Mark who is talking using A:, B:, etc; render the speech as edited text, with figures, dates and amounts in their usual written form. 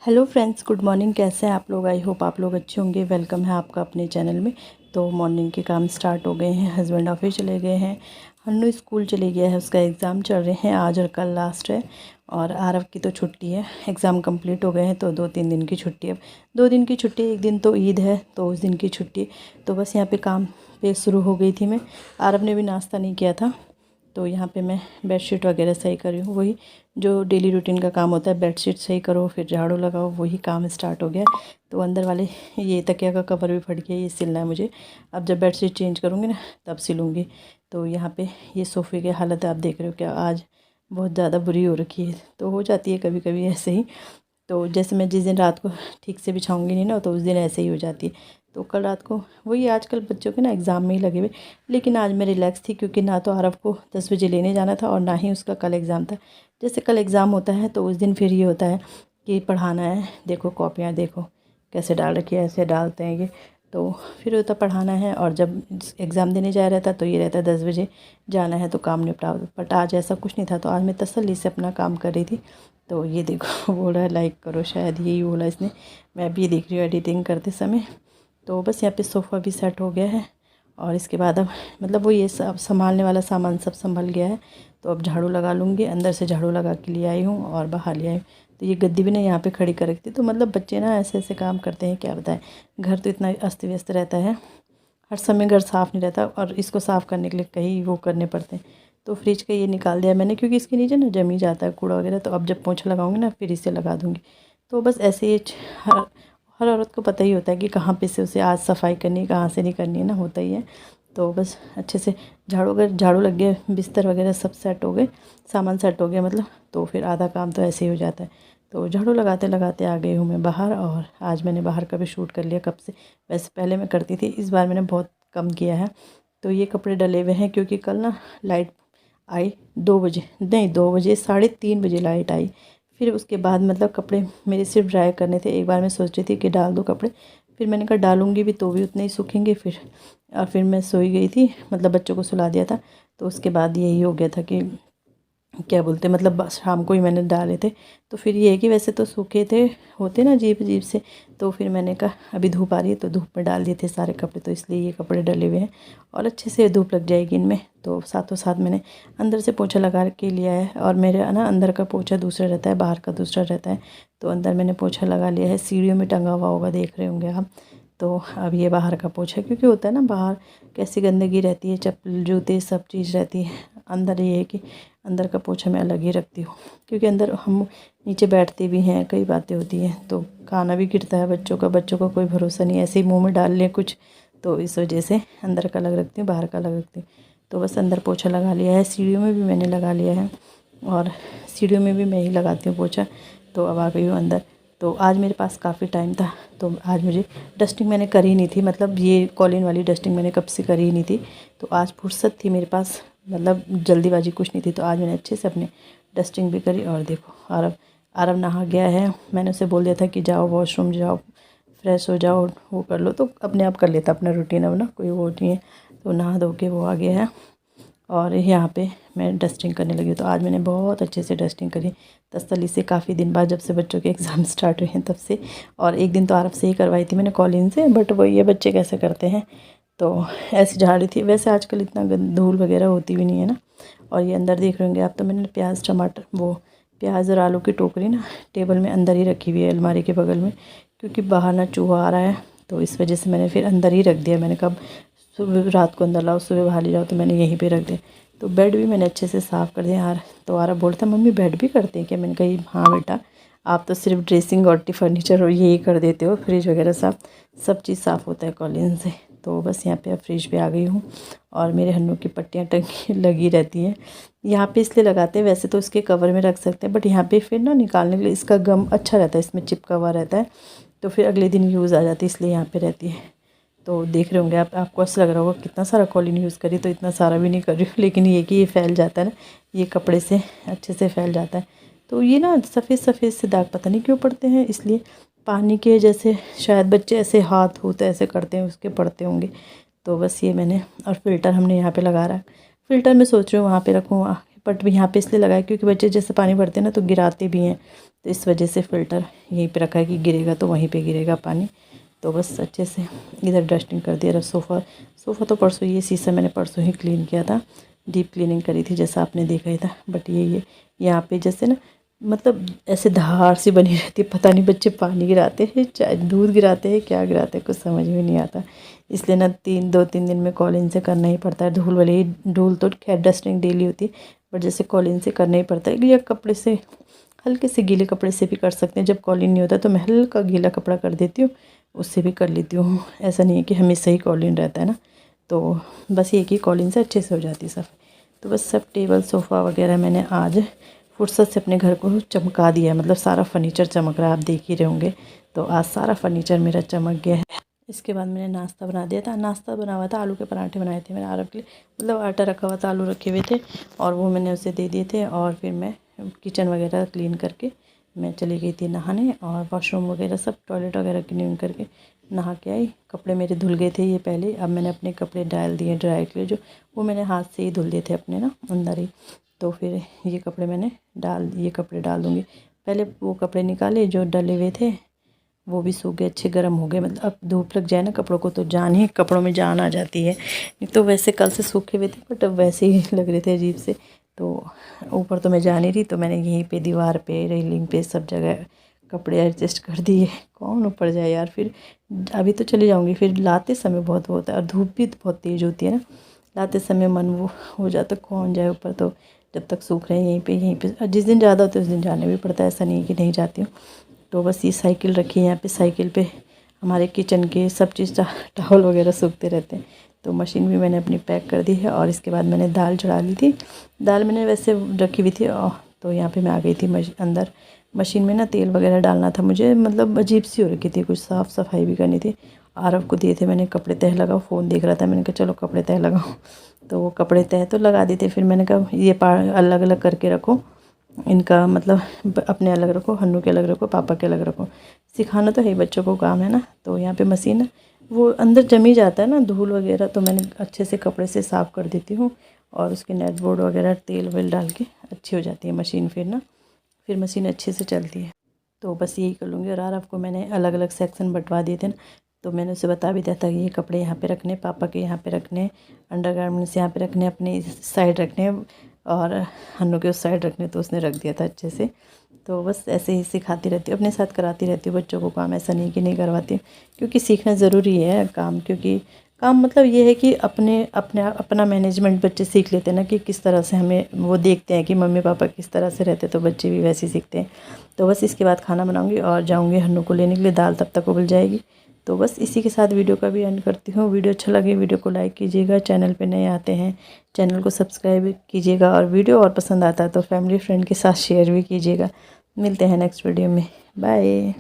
A: Hello friends, good morning. कैसे हैं आप लोग? आई होप आप लोग अच्छे होंगे। वेलकम है आपका अपने चैनल में। तो मॉर्निंग के काम स्टार्ट हो गए हैं। हस्बैंड ऑफिस चले गए हैं, हन्नू स्कूल चले गया है, उसका एग्ज़ाम चल रहे हैं। आज और कल लास्ट है और आरव की तो छुट्टी है। एग्ज़ाम कंप्लीट हो गए हैं तो 2-3 दिन की छुट्टी है। अब 2 दिन की छुट्टी, एक दिन तो ईद है तो उस दिन की छुट्टी। तो बस यहाँ पे काम पे शुरू हो गई थी मैं। आरव ने भी नाश्ता नहीं किया था तो यहाँ पे मैं बेडशीट वगैरह सही कर रही हूँ। वही जो डेली रूटीन का काम होता है, बेडशीट सही करो फिर झाड़ू लगाओ, वही काम स्टार्ट हो गया। तो अंदर वाले ये तकिया का कवर भी फट गया, ये सिलना है मुझे। अब जब बेडशीट चेंज करूँगी ना तब सिलूँगी। तो यहाँ पे ये सोफ़े की हालत आप देख रहे हो क्या, आज बहुत ज़्यादा बुरी हो रखी है। तो हो जाती है कभी कभी ऐसे ही। तो जैसे मैं जिस दिन रात को ठीक से बिछाऊंगी नहीं ना तो उस दिन ऐसे ही हो जाती है। तो कल रात को वही, आजकल बच्चों के ना एग्ज़ाम में ही लगे हुए। लेकिन आज मैं रिलैक्स थी क्योंकि ना तो आरव को 10 बजे लेने जाना था और ना ही उसका कल एग्ज़ाम था। जैसे कल एग्ज़ाम होता है तो उस दिन फिर ये होता है कि पढ़ाना है, देखो कॉपियाँ देखो कैसे डाल रखी है, ऐसे डालते हैं ये। तो फिर होता पढ़ाना है और जब एग्ज़ाम देने जाया रहता तो ये रहता 10 बजे जाना है तो काम निपटाओ। बट आज ऐसा कुछ नहीं था तो आज मैं तसल्ली से अपना काम कर रही थी। तो ये देखो बोल रहा है लाइक करो, शायद यही बोला इसने। मैं भी देख रही हूँ एडिटिंग करते समय। तो बस यहाँ पे सोफ़ा भी सेट हो गया है और इसके बाद अब मतलब वो ये सब संभालने वाला सामान सब संभल गया है। तो अब झाड़ू लगा लूँगी। अंदर से झाड़ू लगा के ले आई हूँ और बाहर ले आई हूँ। तो ये गद्दी भी ना यहाँ पे खड़ी कर रखी थी। तो मतलब बच्चे ना ऐसे ऐसे काम करते हैं, क्या बताएं। घर तो इतना अस्त व्यस्त रहता है, हर समय घर साफ़ नहीं रहता और इसको साफ़ करने के लिए कई वो करने पड़ते हैं। तो फ्रिज का ये निकाल दिया मैंने क्योंकि इसके नीचे ना जम ही जाता है कूड़ा वगैरह। तो अब जब पोंछा लगाऊंगी ना फिर इसे लगा दूँगी। तो बस ऐसे ही हर हर औरत को पता ही होता है कि कहाँ पे से उसे आज सफाई करनी है, कहाँ से नहीं करनी है ना, होता ही है। तो बस अच्छे से झाड़ू, अगर झाड़ू लग गया, बिस्तर वगैरह सब सेट हो गए, सामान सेट हो गया मतलब, तो फिर आधा काम तो ऐसे ही हो जाता है। तो झाड़ू लगाते लगाते आ गई हूँ मैं बाहर और आज मैंने बाहर का भी शूट कर लिया कब से। वैसे पहले मैं करती थी, इस बार मैंने बहुत कम किया है। तो ये कपड़े डले हुए हैं क्योंकि कल ना लाइट आई 2 बजे, नहीं 2 बजे, 3:30 बजे लाइट आई। फिर उसके बाद मतलब कपड़े मेरे सिर्फ ड्राई करने थे। एक बार मैं सोच रही थी कि डाल दूँ कपड़े, फिर मैंने कहा डालूँगी भी तो भी उतने ही सूखेंगे फिर। और फिर मैं सोई गई थी, मतलब बच्चों को सुला दिया था। तो उसके बाद यही हो गया था कि क्या बोलते हैं, मतलब शाम को ही मैंने डाले थे। तो फिर ये है कि वैसे तो सूखे थे, होते ना अजीब अजीब से। तो फिर मैंने कहा अभी धूप आ रही है तो धूप में डाल दिए थे सारे कपड़े, तो इसलिए ये कपड़े डले हुए हैं और अच्छे से धूप लग जाएगी इनमें। तो साथों साथ मैंने अंदर से पोछा लगा के लिया है और मेरे ना अंदर का पोछा दूसरा रहता है, बाहर का दूसरा रहता है। तो अंदर मैंने पोछा लगा लिया है, सीढ़ियों में टंगा हुआ होगा, देख रहे होंगे आप। तो अब ये बाहर का पोछा, क्योंकि होता है ना बाहर कैसी गंदगी रहती है, चप्पल जूते सब चीज़ रहती है। अंदर ये है कि अंदर का पोछा मैं अलग ही रखती हूँ क्योंकि अंदर हम नीचे बैठते भी हैं, कई बातें होती हैं तो खाना भी गिरता है बच्चों का कोई भरोसा नहीं, ऐसे ही मुंह में डाल लें कुछ। तो इस वजह से अंदर का अलग रखती हूँ, बाहर का अलग रखती हूँ। तो बस अंदर पोछा लगा लिया है, सीढ़ियों में भी मैंने लगा लिया है और सीढ़ियों में भी मैं ही लगाती हूँ पोछा। तो अब आ गई हूँ अंदर। तो आज मेरे पास काफ़ी टाइम था तो आज मुझे डस्टिंग मैंने करी नहीं थी, मतलब ये कॉलिन वाली डस्टिंग मैंने कब से करी ही नहीं थी। तो आज फुर्सत थी मेरे पास, मतलब जल्दीबाजी कुछ नहीं थी। तो आज मैंने अच्छे से अपने डस्टिंग भी करी। और देखो आरव आरव नहा गया है। मैंने उसे बोल दिया था कि जाओ वॉशरूम जाओ, फ्रेश हो जाओ, वो कर लो, तो अपने आप कर लेता अपना रूटीन, अब ना कोई वो नहीं है। तो नहा धो के वो आ गया है और यहाँ पे मैं डस्टिंग करने लगी। तो आज मैंने बहुत अच्छे से डस्टिंग करी तसल्ली से, काफ़ी दिन बाद, जब से बच्चों के एग्ज़ाम स्टार्ट हुए हैं तब से। और एक दिन तो आरव से ही करवाई थी मैंने कॉलिन से, बट वो ये बच्चे कैसे करते हैं। तो ऐसे झाड़ रही थी। वैसे आजकल इतना धूल वगैरह होती भी नहीं है ना। और ये अंदर देख रहे होंगे आप, तो मैंने प्याज टमाटर, वो प्याज और आलू की टोकरी ना टेबल में अंदर ही रखी हुई है अलमारी के बगल में, क्योंकि बाहर ना चूहा आ रहा है। तो इस वजह से मैंने फिर अंदर ही रख दिया। मैंने कब सुबह रात को अंदर लाओ सुबह बाहर ले जाओ, तो मैंने यहीं पे रख दिया। तो बेड भी मैंने अच्छे से साफ़ कर दिया यार। तो आरा बोलता मम्मी बेड भी करते हैं क्या? मैंने कहा हाँ बेटा, आप तो सिर्फ ड्रेसिंग और फर्नीचर और यही कर देते हो, फ्रिज वगैरह सब चीज़ साफ़ होता है कॉलिन से। तो बस यहाँ पे अब फ्रिज पे आ गई हूँ और मेरे हन्नू की पट्टियाँ टंगी लगी रहती हैं यहाँ पे, इसलिए लगाते हैं। वैसे तो इसके कवर में रख सकते हैं बट यहाँ पे फिर ना निकालने के लिए इसका गम अच्छा रहता है, इसमें चिपका हुआ रहता है, तो फिर अगले दिन यूज़ आ जाती है, इसलिए यहाँ पे रहती है। तो देख रहे होंगे आप, आपको ऐसा लग रहा होगा कितना सारा कॉलिन यूज़ करी, तो इतना सारा भी नहीं कर रही हूँ, लेकिन ये कि ये फैल जाता है ना, ये कपड़े से अच्छे से फैल जाता है। तो ये ना सफ़ेद सफ़ेद से दाग पता नहीं क्यों पड़ते हैं, इसलिए पानी के जैसे शायद बच्चे ऐसे हाथ होते ऐसे करते हैं उसके पड़ते होंगे। तो बस ये मैंने, और फ़िल्टर हमने यहाँ पे लगा रहा है। फ़िल्टर मैं सोच रही हूँ वहाँ पे रखूँ, बट यहाँ पे इसलिए लगाया क्योंकि बच्चे जैसे पानी भरते हैं ना तो गिराते भी हैं, तो इस वजह से फ़िल्टर यहीं पे रखा है कि गिरेगा तो वहीं पे गिरेगा पानी। तो बस अच्छे से इधर डस्टिंग कर दिया। सोफ़ा तो परसों, ये शीशा मैंने परसों ही क्लीन किया था, डीप क्लीनिंग करी थी जैसा आपने देखा ही था। बट ये यहाँ पे जैसे ना मतलब ऐसे धार सी बनी रहती है, पता नहीं बच्चे पानी गिराते हैं चाहे दूध गिराते हैं क्या गिराते हैं, कुछ समझ में नहीं आता। इसलिए ना 2-3 दिन में कॉलिन से करना ही पड़ता है। धूल तो खैर डस्टिंग डेली होती है, बट जैसे कॉलिन से करना ही पड़ता है। या कपड़े से, हल्के से गीले कपड़े से भी कर सकते हैं। जब कॉलिन नहीं होता तो मैं हल्का गीला कपड़ा कर देती हूँ, उससे भी कर लेती हूँ। ऐसा नहीं है कि हमेशा ही कॉलिन रहता है ना, तो बस ये कि कॉलिन से अच्छे से हो जाती है सब। तो बस सब टेबल सोफ़ा वगैरह मैंने आज फुर्सत से अपने घर को चमका दिया है, मतलब सारा फर्नीचर चमक रहा है, आप देख ही रहे होंगे। तो आज सारा फर्नीचर मेरा चमक गया है। इसके बाद मैंने नाश्ता बना दिया था। नाश्ता बना हुआ था, आलू के पराठे बनाए थे मैंने आरव के लिए, मतलब आटा रखा हुआ था, आलू रखे हुए थे और वो मैंने उसे दे दिए थे। और फिर मैं किचन वगैरह क्लीन करके मैं चली गई थी नहाने, और वॉशरूम वगैरह सब टॉयलेट वगैरह क्लीन करके नहा के आई। कपड़े मेरे धुल गए थे ये पहले, अब मैंने अपने कपड़े डाल दिए ड्राई के लिए, जो वो मैंने हाथ से ही धुल दिए थे अपने ना अंदर ही। तो फिर ये कपड़े डाल दूँगी। पहले वो कपड़े निकाले जो डले हुए थे, वो भी सूख गए, अच्छे गर्म हो गए। मतलब अब धूप लग जाए ना कपड़ों को तो कपड़ों में जान आ जाती है। नहीं तो वैसे कल से सूखे हुए थे बट अब वैसे ही लग रहे थे अजीब से। तो ऊपर तो मैं जा नहीं रही, तो मैंने यहीं पे दीवार पे रेलिंग पे सब जगह कपड़े एडजस्ट कर दिए। कौन ऊपर जाए यार, फिर अभी तो चली जाऊँगी, फिर लाते समय बहुत होता है और धूप भी बहुत तेज़ होती है ना, लाते समय मन वो हो जाता कौन जाए ऊपर। तो जब तक सूख रहे हैं यहीं पे जिस दिन ज़्यादा होता है उस दिन जाने भी पड़ता है, ऐसा नहीं कि नहीं जाती हूँ। तो बस ये साइकिल रखी है यहाँ पे, साइकिल पे हमारे किचन के सब चीज़ टॉवल वगैरह सूखते रहते हैं। तो मशीन भी मैंने अपनी पैक कर दी है। और इसके बाद मैंने दाल चढ़ा ली थी, दाल मैंने वैसे रखी हुई थी। तो यहाँ पे मैं आ गई थी अंदर। मशीन में ना तेल वगैरह डालना था मुझे, मतलब अजीब सी हो रखी थी, कुछ साफ़ सफाई भी करनी थी। आरव को दिए थे मैंने कपड़े तह लगाओ, फ़ोन देख रहा था, मैंने कहा चलो कपड़े तह लगाओ। तो वो कपड़े तह तो लगा दिए थे। फिर मैंने कहा ये अलग अलग करके रखो, इनका मतलब अपने अलग रखो, हन्नू के अलग रखो, पापा के अलग रखो। सिखाना तो है ही, बच्चों को काम है ना। तो यहाँ पे मशीन वो अंदर जमी जाता है ना धूल वगैरह, तो मैंने अच्छे से कपड़े से साफ़ कर देती हूँ। और उसके नेट बोर्ड वगैरह तेल वेल डाल के अच्छी हो जाती है मशीन। फिर मशीन अच्छे से चलती है। तो बस यही कर लूँगी। और आपको मैंने अलग अलग सेक्शन बंटवा दिए थे ना, तो मैंने उसे बता भी दिया था कि ये कपड़े यहाँ पे रखने, पापा के यहाँ पे रखने, अंडरगारमेंट्स यहाँ पे रखने, अपने इस साइड रखने और हन्नू के उस साइड रखने। तो उसने रख दिया था अच्छे से। तो बस ऐसे ही सिखाती रहती हूँ, अपने साथ कराती रहती हूँ बच्चों को काम, ऐसा नहीं कि नहीं करवाती हूँ, क्योंकि सीखना ज़रूरी है काम। क्योंकि काम मतलब ये है कि अपना मैनेजमेंट बच्चे सीख लेते हैं ना, कि किस तरह से हमें वो देखते हैं कि मम्मी पापा किस तरह से रहते, तो बच्चे भी वैसे ही सीखते हैं। तो बस इसके बाद खाना बनाऊँगी और जाऊँगी हन्नू को लेने के लिए, दाल तब तक उबल जाएगी। तो बस इसी के साथ वीडियो का भी एंड करती हूँ। वीडियो अच्छा लगे वीडियो को लाइक कीजिएगा, चैनल पे नए आते हैं चैनल को सब्सक्राइब कीजिएगा, और वीडियो और पसंद आता है तो फैमिली फ्रेंड के साथ शेयर भी कीजिएगा। मिलते हैं नेक्स्ट वीडियो में, बाय।